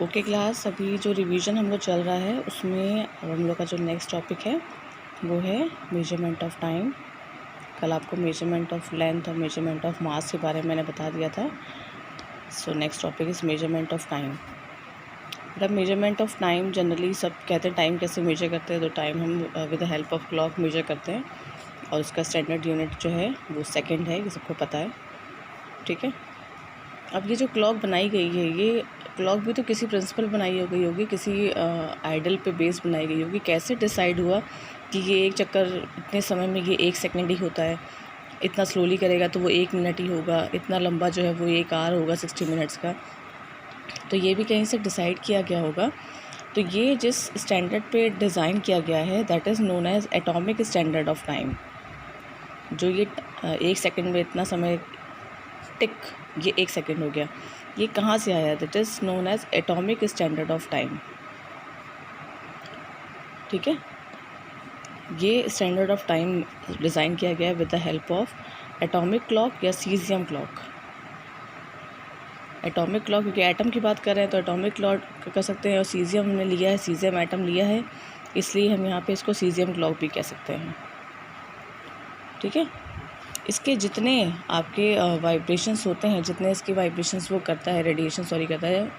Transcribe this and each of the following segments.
Okay class, अभी जो revision हम लोग चल रहा है उसमें अब हम लोग का जो नेक्स्ट टॉपिक है वो है मेजरमेंट ऑफ टाइम। कल आपको मेजरमेंट ऑफ लेंथ और मेजरमेंट ऑफ मास के बारे में मैंने बता दिया था। Next topic is measurement of time. मतलब मेजरमेंट ऑफ टाइम जनरली सब कहते हैं टाइम कैसे मेजर करते हैं, तो टाइम हम with the help of clock measure करते हैं और उसका स्टैंडर्ड यूनिट जो है वो सेकेंड है, ये सबको पता है। ठीक है, अब ये जो क्लॉक बनाई गई है, ये क्लॉक भी तो किसी प्रिंसिपल बनाई हो गई होगी, किसी आइडल पे बेस बनाई गई होगी। कैसे डिसाइड हुआ कि ये एक चक्कर इतने समय में ये 1 सेकंड ही होता है, इतना स्लोली करेगा तो वो 1 मिनट ही होगा, इतना लंबा जो है वो 1 आवर होगा 60 मिनट्स का। तो ये भी कहीं से डिसाइड किया गया होगा। तो ये जिस स्टैंडर्ड पे डिज़ाइन किया गया है that is known as atomic standard of time. जो ये 1 सेकंड में इतना समय टिक, ये 1 सेकंड हो गया, ये कहाँ से आया? That is known as atomic standard of time. ठीक है, ये स्टैंडर्ड ऑफ टाइम डिज़ाइन किया गया है with the help of atomic clock या सीजियम क्लॉक। एटॉमिक क्लॉक क्योंकि एटम की बात कर रहे हैं तो एटॉमिक क्लॉक कर सकते हैं, और सीजियम हमने लिया है, सीजियम एटम लिया है, इसलिए हम यहाँ पे इसको सीजियम क्लॉक भी कह सकते हैं। ठीक है, इसके जितने आपके वाइब्रेशंस होते हैं, जितने इसके वाइब्रेशंस वो करता है, रेडिएशन करता है,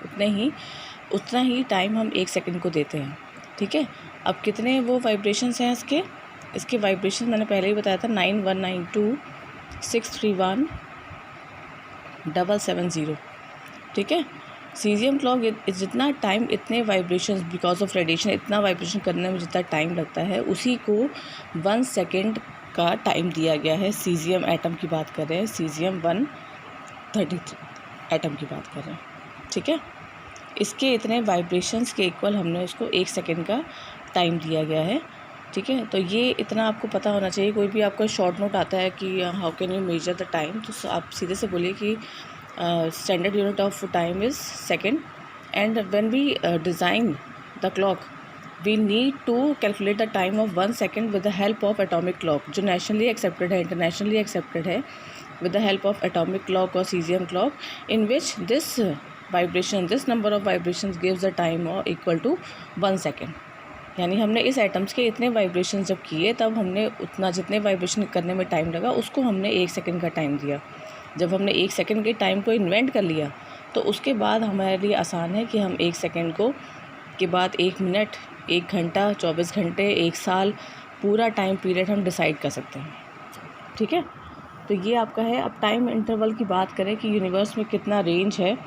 उतना ही टाइम हम 1 सेकंड को देते हैं। ठीक है, अब कितने वो वाइब्रेशंस हैं इसके वाइब्रेशन मैंने पहले ही बताया था, 9192631770। ठीक है, सीजियम क्लॉक जितना टाइम इतने वाइब्रेशंस बिकॉज ऑफ रेडिएशन, इतना वाइब्रेशन करने में जितना टाइम लगता है उसी को 1 सेकेंड का टाइम दिया गया है। सीजियम एटम की बात कर रहे हैं, सीजियम 133 एटम की बात कर रहे हैं। ठीक है, इसके इतने वाइब्रेशंस के इक्वल हमने उसको 1 सेकेंड का टाइम दिया गया है। ठीक है, तो ये इतना आपको पता होना चाहिए। कोई भी आपका शॉर्ट नोट आता है कि how can you measure the time, तो आप सीधे से बोलिए कि standard unit of time is second, and when we design the clock we need to calculate the time of 1 second with the help of atomic clock, जो nationally accepted है, internationally accepted है, with the help of atomic clock और cesium clock, in which this number of vibrations gives the time equal to 1 second। यानी हमने इस atoms के इतने vibration जब किए तब हमने उतना जितने वाइब्रेशन करने में टाइम लगा उसको हमने 1 सेकेंड का टाइम दिया। जब हमने 1 सेकेंड के टाइम को इन्वेंट कर लिया तो उसके बाद हमारे लिए आसान है कि हम 1 सेकेंड को के बाद 1 मिनट, 1 घंटा, 24 घंटे, 1 साल, पूरा टाइम पीरियड हम डिसाइड कर सकते हैं। ठीक है, तो ये आपका है। अब टाइम इंटरवल की बात करें कि यूनिवर्स में कितना रेंज है,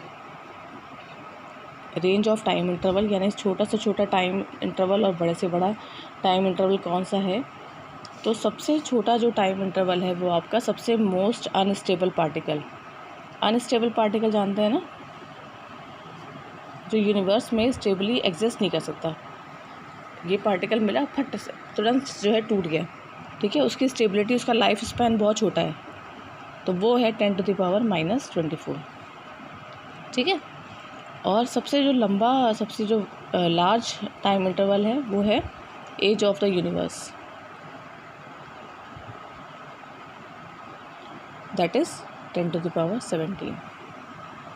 रेंज ऑफ टाइम इंटरवल, यानी छोटा से छोटा टाइम इंटरवल और बड़े से बड़ा टाइम इंटरवल कौन सा है। तो सबसे छोटा जो टाइम इंटरवल है वो आपका सबसे मोस्ट अनस्टेबल पार्टिकल जानते हैं ना, जो यूनिवर्स में स्टेबली एग्जिस्ट नहीं कर सकता। ये पार्टिकल मिला, फट से तुरंत जो है टूट गया। ठीक है, उसकी स्टेबिलिटी, उसका लाइफ स्पैन बहुत छोटा है, तो वो है 10⁻⁻24। ठीक है, और सबसे जो लंबा, सबसे जो लार्ज टाइम इंटरवल है वो है age of the universe, that is 10⁻17।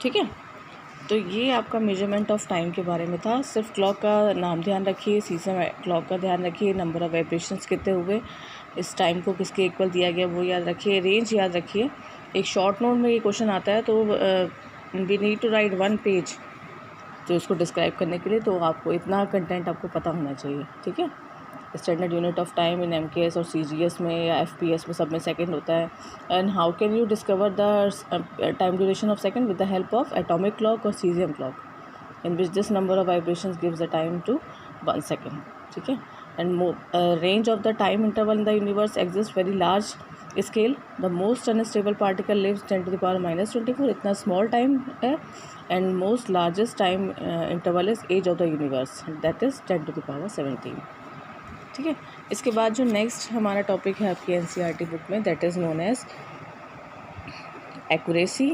ठीक है, तो ये आपका मेजरमेंट ऑफ टाइम के बारे में था। सिर्फ क्लॉक का नाम ध्यान रखिए, सीजियम क्लॉक का ध्यान रखिए, नंबर ऑफ़ वाइब्रेशंस कितने हुए, इस टाइम को किसके इक्वल दिया गया वो याद रखिए, रेंज याद रखिए। एक शॉर्ट नोट में ये क्वेश्चन आता है तो we need to write 1 page तो इसको डिस्क्राइब करने के लिए, तो आपको इतना कंटेंट आपको पता होना चाहिए। ठीक है, standard unit of time in MKS और CGS में या FPS में सब में सेकंड होता है। And how can you discover the time duration of second with the help of atomic clock और caesium clock, in which this number of vibrations gives the time to 1 second. ठीक है, and range of the time interval in the universe exist very large scale. The most unstable particle lives 10⁻⁻24, इतना small time है, and most largest time interval is age of the universe, that is 10⁻17। ठीक है, इसके बाद जो next हमारा topic है आपकी NCERT बुक में, that is known as accuracy,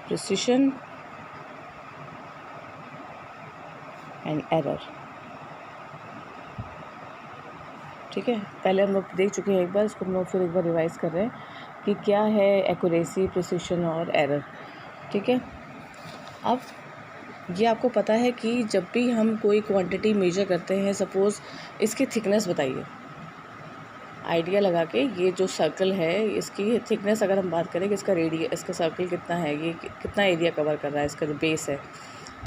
precision and error. ठीक है, पहले हम लोग देख चुके हैं एक बार, इसको हम लोग फिर एक बार रिवाइज कर रहे हैं कि क्या है एक्यूरेसी, प्रिसिशन और एरर। ठीक है। अब ये आपको पता है कि जब भी हम कोई क्वांटिटी मेजर करते हैं, सपोज़ इसकी थिकनेस बताइए, आइडिया लगा के ये जो सर्कल है इसकी थिकनेस अगर हम बात करें कि इसका रेडियस, इसका सर्कल कितना है, ये कितना एरिया कवर कर रहा है, इसका जो बेस है,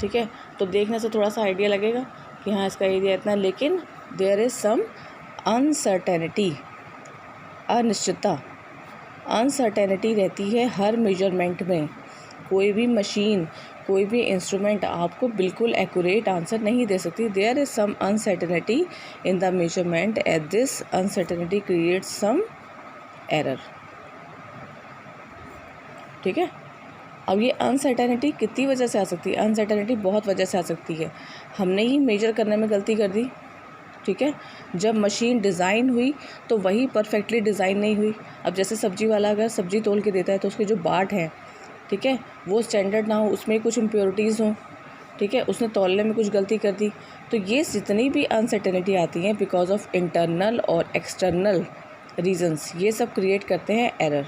ठीक है। तो देखने से थोड़ा सा आइडिया लगेगा कि हाँ इसका एरिया इतना, लेकिन देयर इज़ सम अनसर्टेनिटी, अनिश्चितता, अनसर्टेनिटी रहती है हर मेजरमेंट में। कोई भी मशीन, कोई भी इंस्ट्रूमेंट आपको बिल्कुल एक्यूरेट आंसर नहीं दे सकती। There is some uncertainty in the measurement at this uncertainty creates some error, ठीक है। अब ये अनसर्टेनिटी कितनी वजह से आ सकती है? अनसर्टेनिटी बहुत वजह से आ सकती है। हमने ही मेजर करने में गलती कर दी, ठीक है। जब मशीन डिज़ाइन हुई तो वही परफेक्टली डिज़ाइन नहीं हुई। अब जैसे सब्जी वाला अगर सब्जी तोल के देता है तो उसके जो बाट हैं, ठीक है, वो स्टैंडर्ड ना हो, उसमें कुछ इम्प्योरिटीज़ हों, ठीक है, उसने तौलने में कुछ गलती कर दी, तो ये जितनी भी अनसर्टेनिटी आती हैं बिकॉज ऑफ इंटरनल और एक्सटर्नल रीजंस, ये सब क्रिएट करते हैं एरर,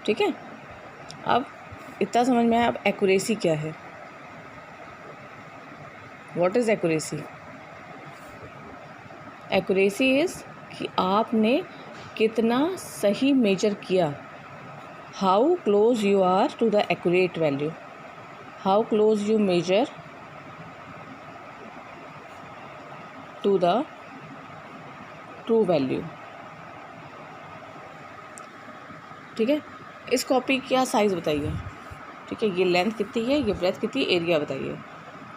ठीक है। अब इतना समझ में आया। अब एक्यूरेसी क्या है? What is accuracy? Accuracy is कि आपने कितना सही मेजर किया, how close you are to the accurate value, how close you measure to the true value, ठीक है। इस कॉपी का साइज़ बताइए, ठीक है, ये लेंथ कितनी है, ये ब्रेथ कितनी, एरिया बताइए,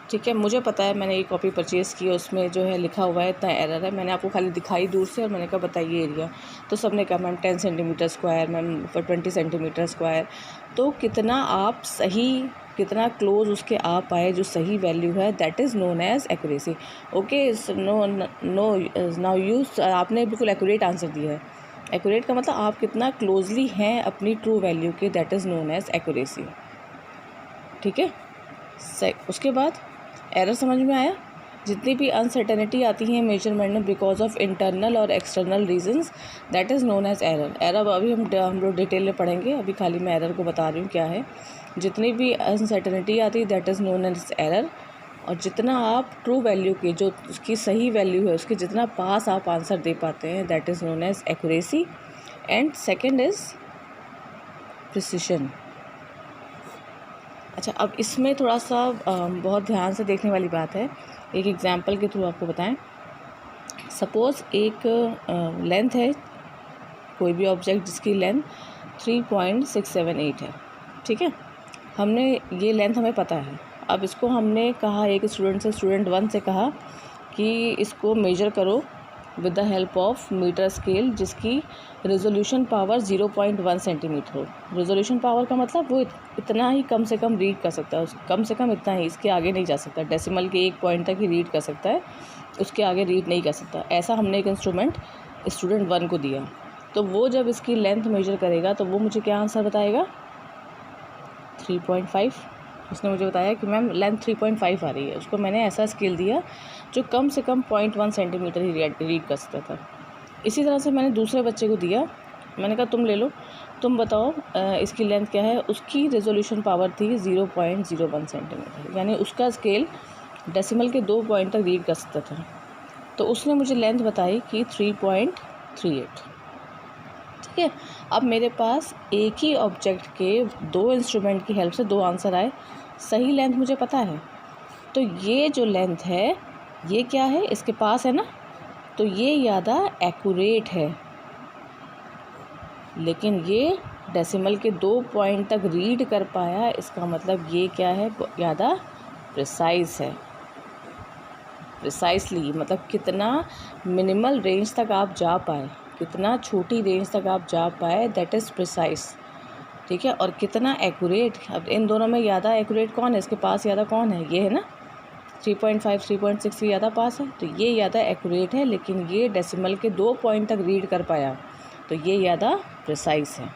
ठीक है। मुझे पता है, मैंने ये कॉपी परचेज़ की, उसमें जो है लिखा हुआ है इतना एरर है। मैंने आपको खाली दिखाई दूर से और मैंने कहा बताइए एरिया, तो सबने कहा ma'am 10 centimetre square, ma'am 20 centimetre square. तो कितना आप सही, कितना क्लोज उसके आप आए जो सही वैल्यू है, that is known as accuracy. Okay, no no now use, आपने बिल्कुल एक्यूरेट आंसर दिया है। एक्यूरेट का मतलब आप कितना क्लोजली हैं अपनी ट्रू वैल्यू के, that is known as accuracy, ठीक है। उसके बाद एरर समझ में आया? जितनी भी अनसर्टेनिटी आती है मेजरमेंट में बिकॉज ऑफ इंटरनल और external reasons, that is known as error. Error अभी हम लोग डिटेल में पढ़ेंगे, अभी खाली मैं एरर को बता रही हूँ क्या है। जितनी भी अनसर्टेनिटी आती है that is known as error, और जितना आप ट्रू वैल्यू के, जो उसकी सही वैल्यू है, उसके जितना पास आप आंसर दे पाते हैं, that is known as accuracy. And second is precision. अच्छा, अब इसमें थोड़ा सा बहुत ध्यान से देखने वाली बात है। एक एग्जांपल के थ्रू आपको बताएं। सपोज़ एक लेंथ है, कोई भी ऑब्जेक्ट जिसकी लेंथ 3.678 है, ठीक है। हमने ये लेंथ हमें पता है। अब इसको हमने कहा एक स्टूडेंट से, स्टूडेंट 1 से कहा कि इसको मेजर करो with the help of metre scale जिसकी रेजोल्यूशन पावर 0.1 सेंटीमीटर हो। रेजोल्यूशन पावर का मतलब वो इतना ही कम से कम रीड कर सकता है, कम से कम इतना ही, इसके आगे नहीं जा सकता। डेसिमल के 1 पॉइंट तक ही रीड कर सकता है, उसके आगे रीड नहीं कर सकता। ऐसा हमने एक इंस्ट्रूमेंट स्टूडेंट 1 को दिया। तो वो जब इसकी लेंथ मेजर करेगा तो वो मुझे क्या आंसर बताएगा? 3.5। उसने मुझे बताया कि मैम लेंथ 3.5 आ रही है। उसको मैंने ऐसा स्केल दिया जो कम से कम 0.1 सेंटीमीटर ही रीड कर सकता था। इसी तरह से मैंने दूसरे बच्चे को दिया, मैंने कहा तुम ले लो, तुम बताओ इसकी लेंथ क्या है। उसकी रेजोल्यूशन पावर थी 0.01 सेंटीमीटर, यानी उसका स्केल डेसिमल के 2 पॉइंट तक रीड कर सकता था। तो उसने मुझे लेंथ बताई कि 3.38, ठीक है। अब मेरे पास एक ही ऑब्जेक्ट के 2 इंस्ट्रूमेंट की हेल्प से 2 आंसर आए। सही लेंथ मुझे पता है, तो ये जो लेंथ है ये क्या है, इसके पास है ना, तो ये ज़्यादा एक्यूरेट है। लेकिन ये डेसिमल के 2 पॉइंट तक रीड कर पाया, इसका मतलब ये क्या है, ज़्यादा प्रिसाइज है। प्रिसाइसली मतलब कितना मिनिमल रेंज तक आप जा पाए, कितना छोटी रेंज तक आप जा पाए, दैट इज़ प्रिसाइज, ठीक है। और कितना एक्यूरेट, अब इन दोनों में ज़्यादा एक्यूरेट कौन है, इसके पास ज़्यादा कौन है, ये है ना। 3.5 3.6 से ज़्यादा पास है, तो ये ज़्यादा एक्यूरेट है। लेकिन ये डेसिमल के 2 पॉइंट तक रीड कर पाया, तो ये ज़्यादा प्रिसाइज है,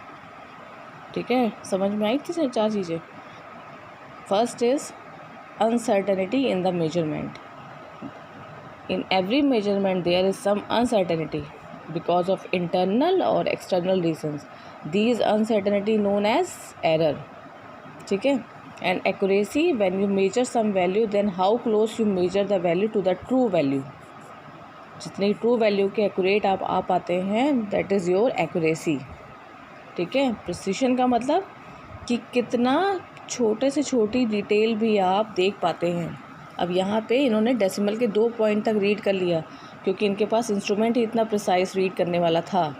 ठीक है। समझ में आई थी 4 चीज़ें। First is uncertainty in the measurement. In every measurement there is some uncertainty because of internal or external reasons. These uncertainty known as error. ठीक है। And accuracy, when you measure some value then how close you measure the value to the true value. जितनी true value के accurate आप आ पाते हैं that is your accuracy, ठीक है। प्रिसिशन का मतलब कि कितना छोटे से छोटी डिटेल भी आप देख पाते हैं। अब यहाँ पे इन्होंने डेसिमल के 2 पॉइंट तक रीड कर लिया क्योंकि इनके पास इंस्ट्रूमेंट ही इतना प्रिसाइज रीड करने वाला था,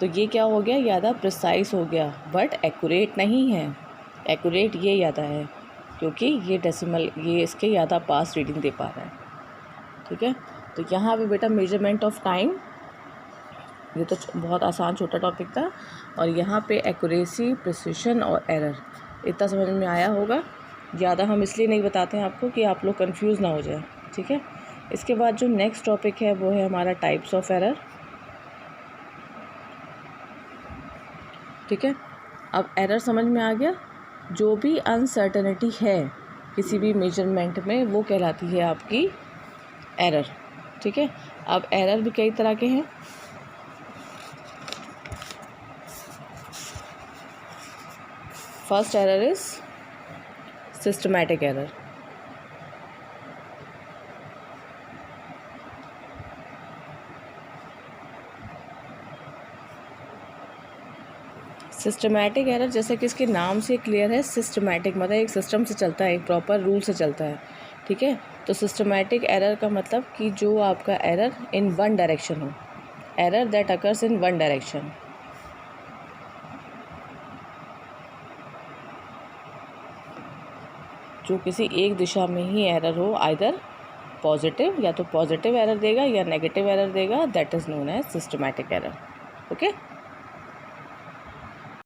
तो ये क्या हो गया, ज़्यादा प्रिसाइज हो गया, बट एक्यूरेट नहीं है। एक्यूरेट ये ज़्यादा है क्योंकि ये डेसिमल ये इसके ज़्यादा पास रीडिंग दे पा रहा है, ठीक है। तो यहाँ पे बेटा मेजरमेंट ऑफ टाइम, ये तो बहुत आसान छोटा टॉपिक था, और यहाँ पे एक्यूरेसी, प्रिसिशन और एरर, इतना समझ में आया होगा। ज़्यादा हम इसलिए नहीं बताते हैं आपको कि आप लोग कंफ्यूज ना हो जाए, ठीक है। इसके बाद जो नेक्स्ट टॉपिक है वो है हमारा टाइप्स ऑफ एरर, ठीक है। अब एरर समझ में आ गया, जो भी अनसर्टेनिटी है किसी भी मेजरमेंट में वो कहलाती है आपकी एरर, ठीक है। अब एरर भी कई तरह के हैं। First error is systematic error. Systematic error जैसे कि इसके नाम से क्लियर है, सिस्टमैटिक मतलब एक सिस्टम से चलता है, एक प्रॉपर रूल से चलता है, ठीक है। तो सिस्टमैटिक एरर का मतलब कि जो आपका एरर इन वन डायरेक्शन हो, error that occurs in one direction. जो किसी एक दिशा में ही एरर हो, आइदर पॉजिटिव, या तो पॉजिटिव एरर देगा या नेगेटिव एरर देगा, that is known as systematic error, okay.